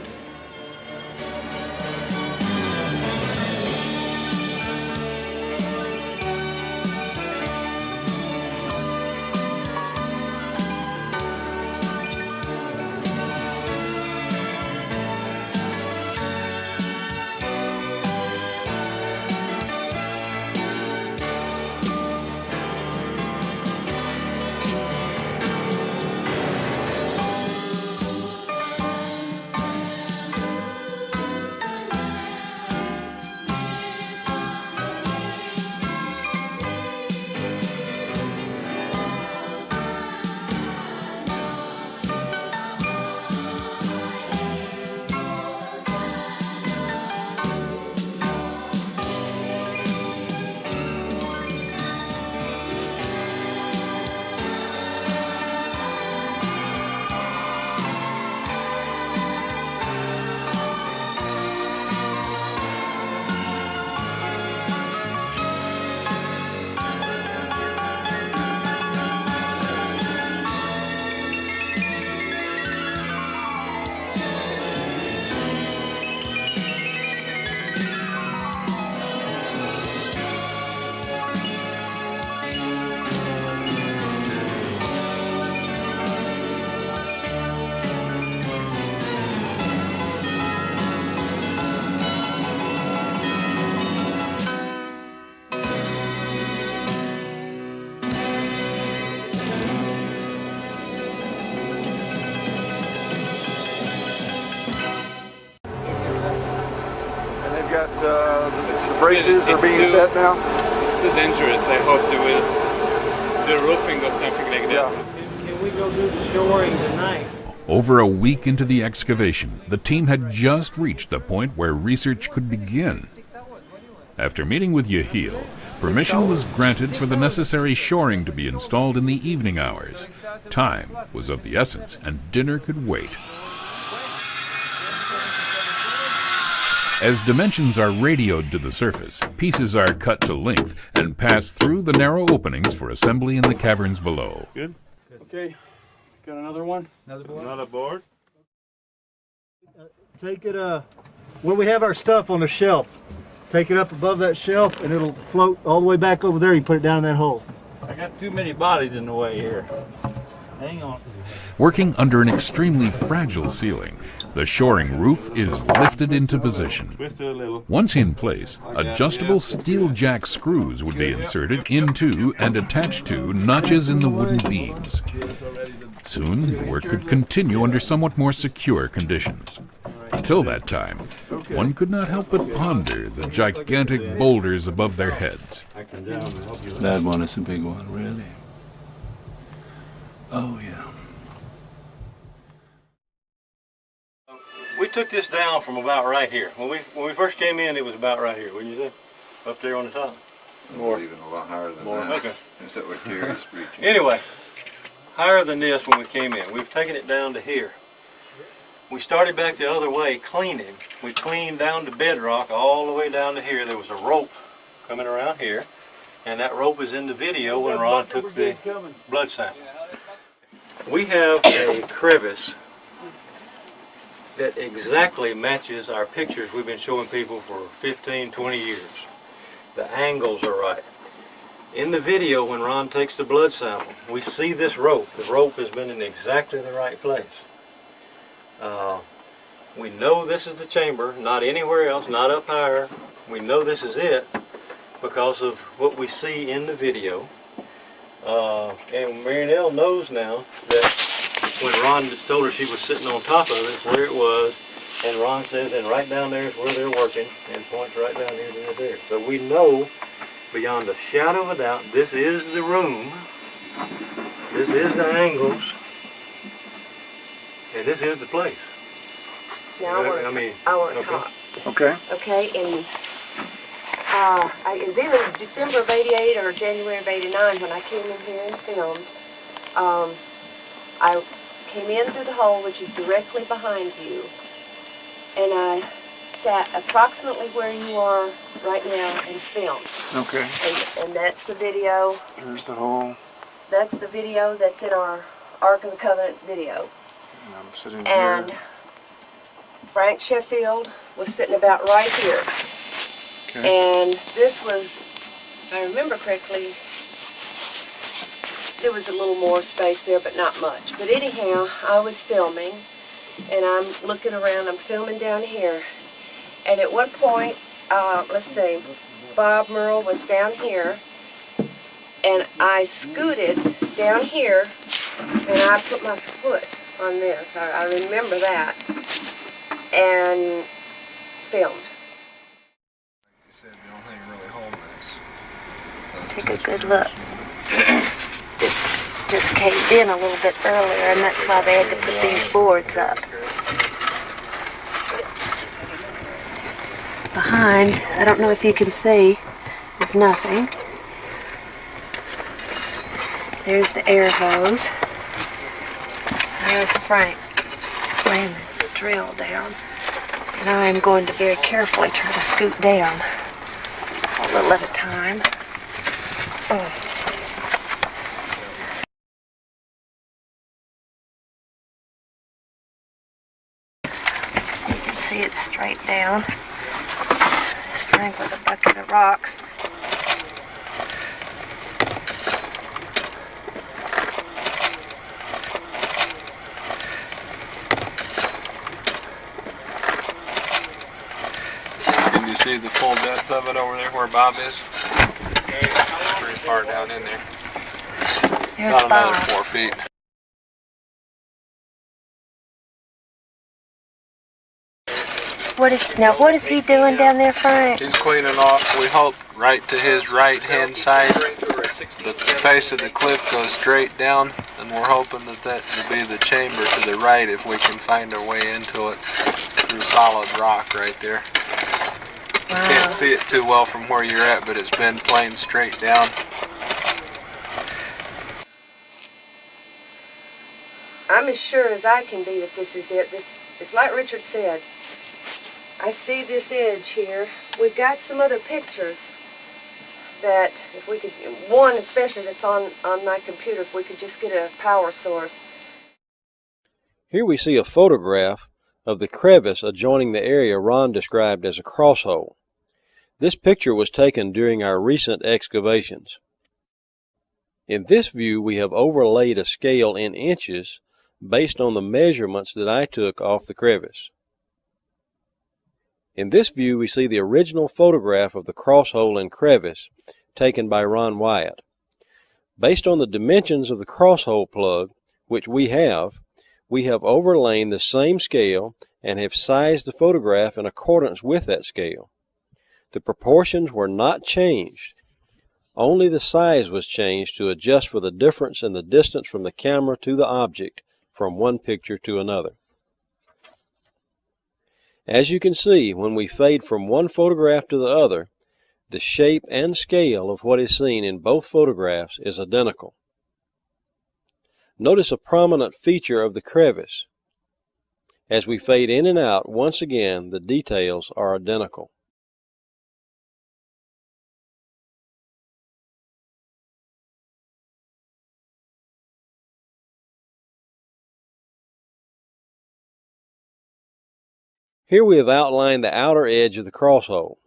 The braces are being set now? It's too dangerous. I hope they will do roofing or something like that. Yeah. Can we go do the shoring tonight? Over a week into the excavation, the team had just reached the point where research could begin. After meeting with Yehiel, permission was granted for the necessary shoring to be installed in the evening hours. Time was of the essence, and dinner could wait. As dimensions are radioed to the surface, pieces are cut to length and pass through the narrow openings for assembly in the caverns below. Good. Okay, got another one? Another board? Take it, where we have our stuff on the shelf, take it up above that shelf and it'll float all the way back over there. You put it down in that hole. I got too many bodies in the way here. Hang on. Working under an extremely fragile ceiling, the shoring roof is lifted into position. Twist it a little. Once in place, adjustable steel jack screws would be inserted into and attached to notches in the wooden beams. Soon, the work could continue under somewhat more secure conditions. Until that time, one could not help but ponder the gigantic boulders above their heads. That one is a big one, really. Oh, yeah. We took this down from about right here. When we first came in, it was about right here. Wouldn't you say? Up there on the top. More. Even a lot higher than More. that. Okay. Is that what Gary's preaching? Anyway, higher than this when we came in. We've taken it down to here. We started back the other way cleaning. We cleaned down to bedrock all the way down to here. There was a rope coming around here, and that rope is in the video when Ron took the blood sample. We have a crevice that exactly matches our pictures we've been showing people for 15, 20 years. The angles are right. In the video, when Ron takes the blood sample, we see this rope. The rope has been in exactly the right place. We know this is the chamber, not anywhere else, not up higher. We know this is it because of what we see in the video. And Marinelle knows now that when Ron told her she was sitting on top of it, where it was, and Ron says, and right down there is where they're working, and points right down here to there. So we know beyond a shadow of a doubt, this is the room, this is the angles, and this is the place. Now I want to talk. Okay. Okay, and it was either December of '88 or January of '89 when I came in here and filmed. I came in through the hole, which is directly behind you, and I sat approximately where you are right now and filmed. Okay. And that's the video. Here's the hole. That's the video that's in our Ark of the Covenant video. And I'm sitting and here. Frank Sheffield was sitting about right here. Okay. And this was, if I remember correctly, there was a little more space there, but not much. But anyhow, I was filming, and I'm looking around, I'm filming down here. And at one point, let's see, Bob Merle was down here, and I scooted down here, and I put my foot on this. I remember that. And filmed. You said the only thing really holding is Take a good look. This just caved in a little bit earlier, and that's why they had to put these boards up. Behind, I don't know if you can see, there's nothing. There's the air hose. There's Frank laying the drill down. And I am going to very carefully try to scoot down a little at a time. You can see it's straight down. There's Frank with a bucket of rocks. see the full depth of it over there where Bob is? It's pretty far down in there. There's About Bob. another 4 feet. What is he doing down there, Frank? He's cleaning off, we hope, right to his right-hand side. The face of the cliff goes straight down, and we're hoping that that will be the chamber to the right if we can find our way into it through solid rock right there. Wow. You can't see it too well from where you're at, but it's been plain straight down. I'm as sure as I can be that this is it. It's like Richard said. I see this edge here. We've got some other pictures that if we could, one especially that's on my computer, if we could just get a power source. Here we see a photograph of the crevice adjoining the area Ron described as a crosshole. This picture was taken during our recent excavations. In this view, we have overlaid a scale in inches based on the measurements that I took off the crevice. In this view, we see the original photograph of the crosshole and crevice taken by Ron Wyatt. Based on the dimensions of the crosshole plug, which we have overlain the same scale and have sized the photograph in accordance with that scale. The proportions were not changed. Only the size was changed to adjust for the difference in the distance from the camera to the object from one picture to another. As you can see, when we fade from one photograph to the other, the shape and scale of what is seen in both photographs is identical. Notice a prominent feature of the crevice. As we fade in and out, once again, the details are identical. Here we have outlined the outer edge of the cross hole.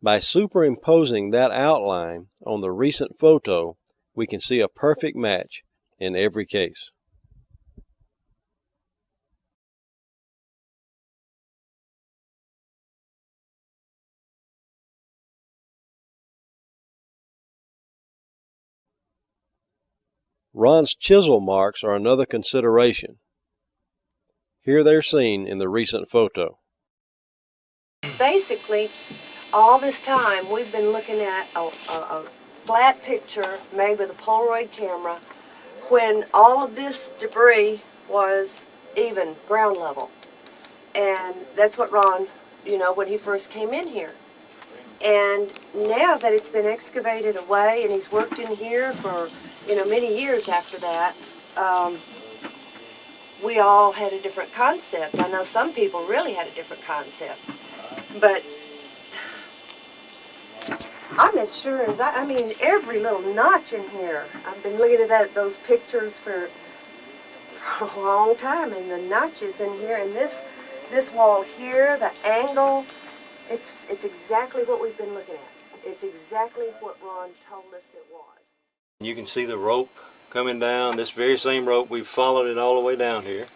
By superimposing that outline on the recent photo, we can see a perfect match in every case. Ron's chisel marks are another consideration. Here they're seen in the recent photo. Basically, all this time we've been looking at a flat picture made with a Polaroid camera when all of this debris was even ground level. And that's what Ron, when he first came in here. And now that it's been excavated away and he's worked in here for, many years after that, we all had a different concept. I know some people really had a different concept. But I'm as sure as I mean, every little notch in here. I've been looking at those pictures for a long time, and the notches in here, and this wall here, the angle, it's exactly what we've been looking at. It's exactly what Ron told us it was. You can see the rope coming down, this very same rope. We've followed it all the way down here,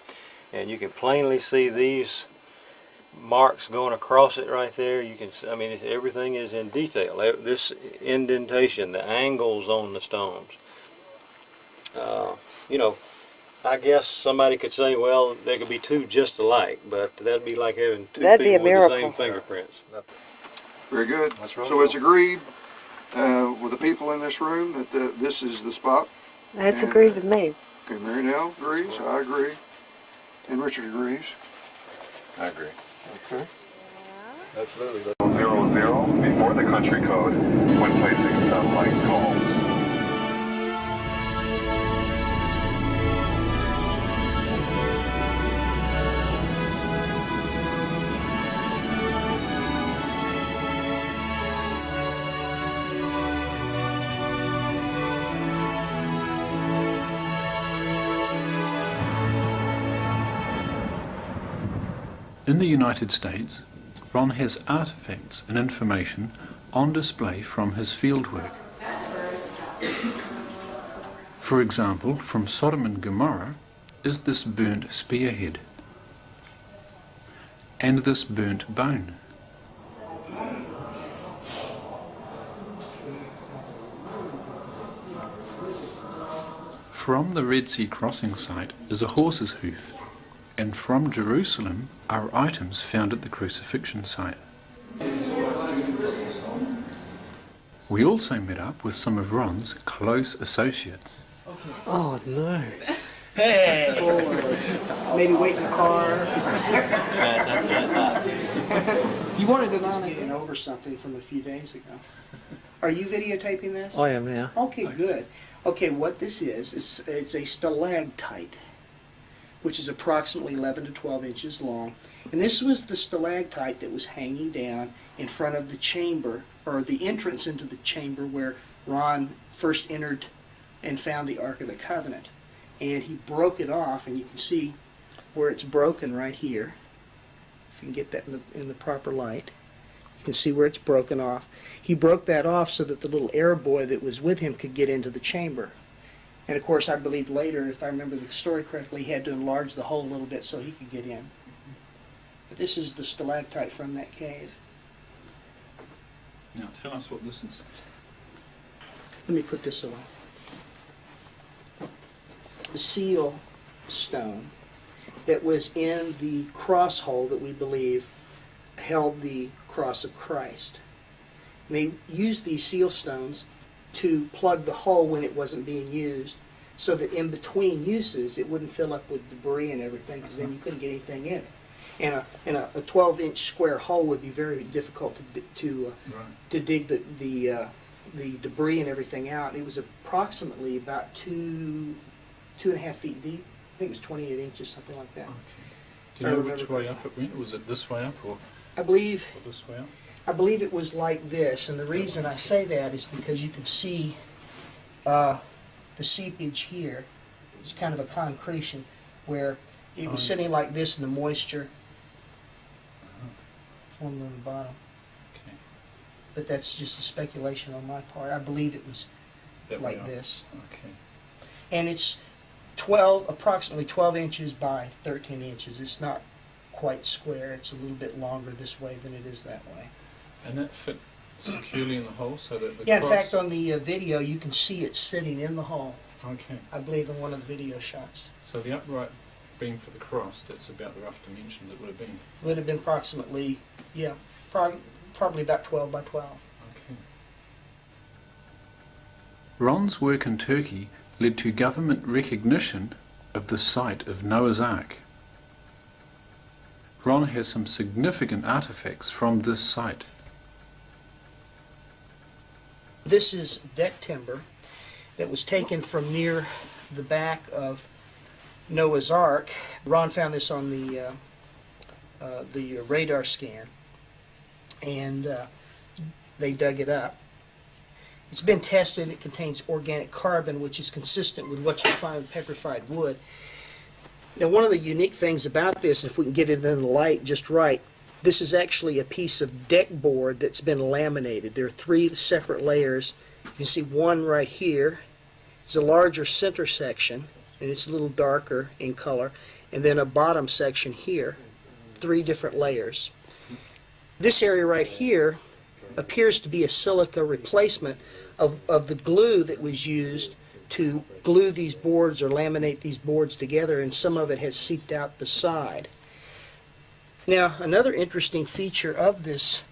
and you can plainly see these marks going across it right there. You can, everything is in detail. This indentation, the angles on the stones. I guess somebody could say, well, there could be two just alike, but that'd be like having two people with the same fingerprints. Very good. So it's agreed with the people in this room that this is the spot? That's agreed with me. Okay, Mary Nell agrees, I agree, and Richard agrees. I agree. Okay. Absolutely. 00 before the country code when placing satellite calls. In the United States, Ron has artifacts and information on display from his fieldwork. For example, from Sodom and Gomorrah is this burnt spearhead and this burnt bone. From the Red Sea crossing site is a horse's hoof, and from Jerusalem are items found at the crucifixion site. We also met up with some of Ron's close associates. Oh no. Hey! Maybe wait in the car. That's what I thought. You wanted to honest and over something from a few days ago. Are you videotaping this? I am now. Okay, good. Okay, what this is it's a stalactite, which is approximately 11 to 12 inches long. And this was the stalactite that was hanging down in front of the chamber, or the entrance into the chamber where Ron first entered and found the Ark of the Covenant. And he broke it off, and you can see where it's broken right here. If you can get that in the proper light. You can see where it's broken off. He broke that off so that the little Arab boy that was with him could get into the chamber. And of course, I believe later, if I remember the story correctly, he had to enlarge the hole a little bit so he could get in. But this is the stalactite from that cave. Now tell us what this is. Let me put this away. The seal stone that was in the cross hole that we believe held the cross of Christ. And they used these seal stones to plug the hole when it wasn't being used, so that in between uses it wouldn't fill up with debris and everything, because then you couldn't get anything in it. And a 12-inch square hole would be very difficult to dig the debris and everything out. It was approximately about 2 2.5 feet deep. I think it was 28 inches, something like that. Okay. Do you know which way up it went? Was it this way up or I believe this way up? I believe it was like this, and the reason I say that is because you can see the seepage here. It's kind of a concretion where it was sitting like this, and the moisture formed on the bottom. Okay. But that's just a speculation on my part. I believe it was That like way up. this. Okay. And it's approximately 12 inches by 13 inches. It's not quite square. It's a little bit longer this way than it is that way. And that fit securely in the hole so that the Yeah, in cross... fact, on the video, you can see it sitting in the hole. Okay. I believe in one of the video shots. So the upright being for the cross, that's about the rough dimensions it would have been. Would have been approximately, yeah, probably about 12 by 12. Okay. Ron's work in Turkey led to government recognition of the site of Noah's Ark. Ron has some significant artifacts from this site. This is deck timber that was taken from near the back of Noah's Ark. Ron found this on the radar scan, and they dug it up. It's been tested. It contains organic carbon, which is consistent with what you find with petrified wood. Now, one of the unique things about this, if we can get it in the light just right, this is actually a piece of deck board that's been laminated. There are 3 separate layers. You can see one right here. It's a larger center section, and it's a little darker in color, and then a bottom section here. 3 different layers. This area right here appears to be a silica replacement of the glue that was used to glue these boards or laminate these boards together, and some of it has seeped out the side. Now, another interesting feature of this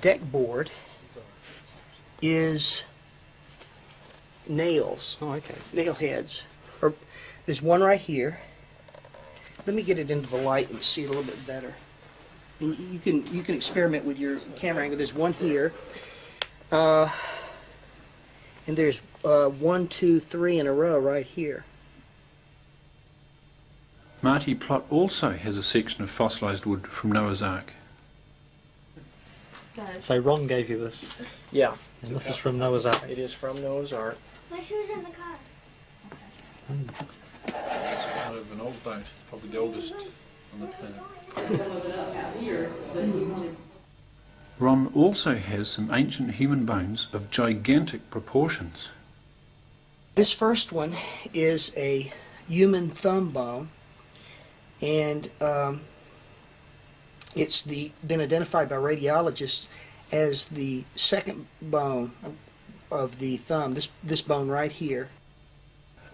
deck board is nails. Oh, okay. Nail heads. There's one right here. Let me get it into the light and see it a little bit better. And you can experiment with your camera angle. There's one here, and there's 1, 2, 3 in a row right here. Marty Plott also has a section of fossilized wood from Noah's Ark. So Ron gave you this? Yeah. And this is from Noah's Ark? It is from Noah's Ark. My shoes in the car. It's part of an old boat, probably the oldest on the planet. Ron also has some ancient human bones of gigantic proportions. This first one is a human thumb bone, and it's been identified by radiologists as the second bone of the thumb, this bone right here.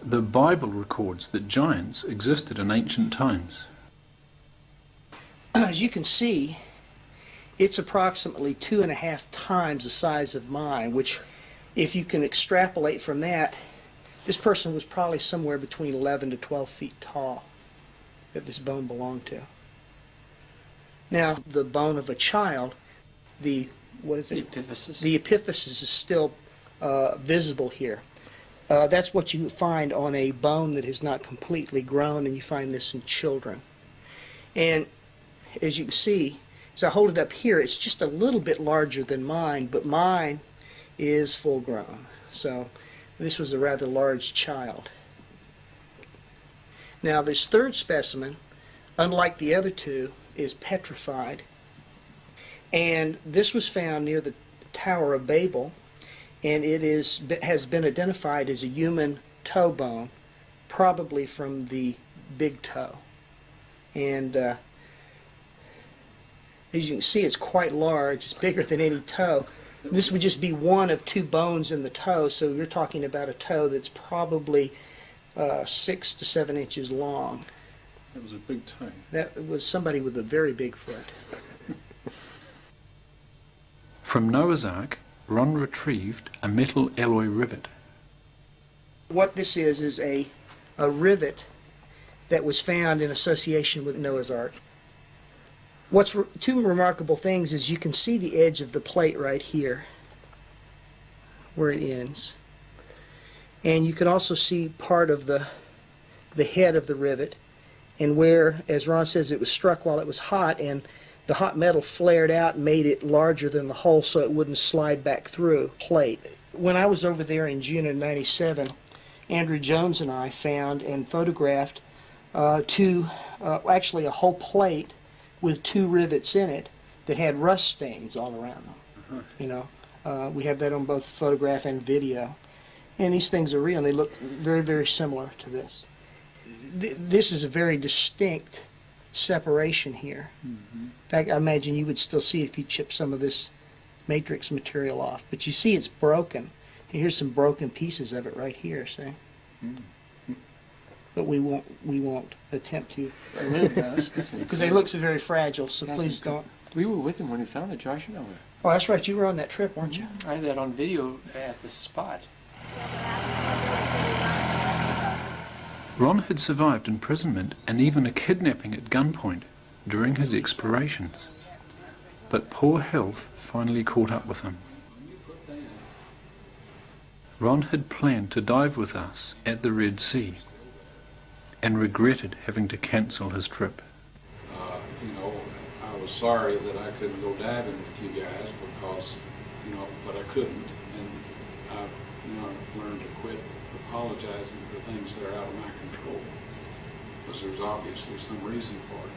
The Bible records that giants existed in ancient times. As you can see, it's approximately 2.5 times the size of mine, which, if you can extrapolate from that, this person was probably somewhere between 11 to 12 feet tall that this bone belonged to. Now, the bone of a child, what is it? Epiphysis. The epiphysis is still visible here. That's what you find on a bone that is not completely grown, and you find this in children. And as you can see, as I hold it up here, it's just a little bit larger than mine, but mine is full grown. So this was a rather large child. Now, this third specimen, unlike the other 2, is petrified. And this was found near the Tower of Babel, and it has been identified as a human toe bone, probably from the big toe. And as you can see, it's quite large. It's bigger than any toe. This would just be one of 2 bones in the toe, so you're talking about a toe that's probably 6 to 7 inches long. That was a big toe. That was somebody with a very big foot. From Noah's Ark, Ron retrieved a metal alloy rivet. What this is a rivet that was found in association with Noah's Ark. What's 2 remarkable things is you can see the edge of the plate right here, where it ends. And you can also see part of the the head of the rivet, and where, as Ron says, it was struck while it was hot, and the hot metal flared out and made it larger than the hole so it wouldn't slide back through plate. When I was over there in June of '97, Andrew Jones and I found and photographed actually a whole plate with 2 rivets in it that had rust stains all around them. You know, we have that on both photograph and video. And these things are real, and they look very, very similar to this. This is a very distinct separation here. In fact, I imagine you would still see it if you chip some of this matrix material off. But you see it's broken. And here's some broken pieces of it right here, see? But we won't attempt to remove those because they look so very fragile, so please don't. We were with him when he found it, Josh, you know. Oh, that's right, you were on that trip, weren't you? I had that on video at the spot. Ron had survived imprisonment and even a kidnapping at gunpoint during his explorations, but poor health finally caught up with him. Ron had planned to dive with us at the Red Sea and regretted having to cancel his trip. You know, I was sorry that I couldn't go diving with you guys because, you know, but I couldn't, and I've learned to quit apologizing for things that are out of my control, because there's obviously some reason for it.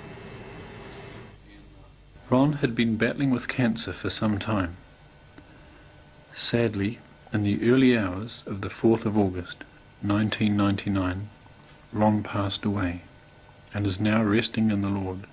Ron had been battling with cancer for some time. Sadly, in the early hours of the 4th of August, 1999, Ron passed away and is now resting in the Lord.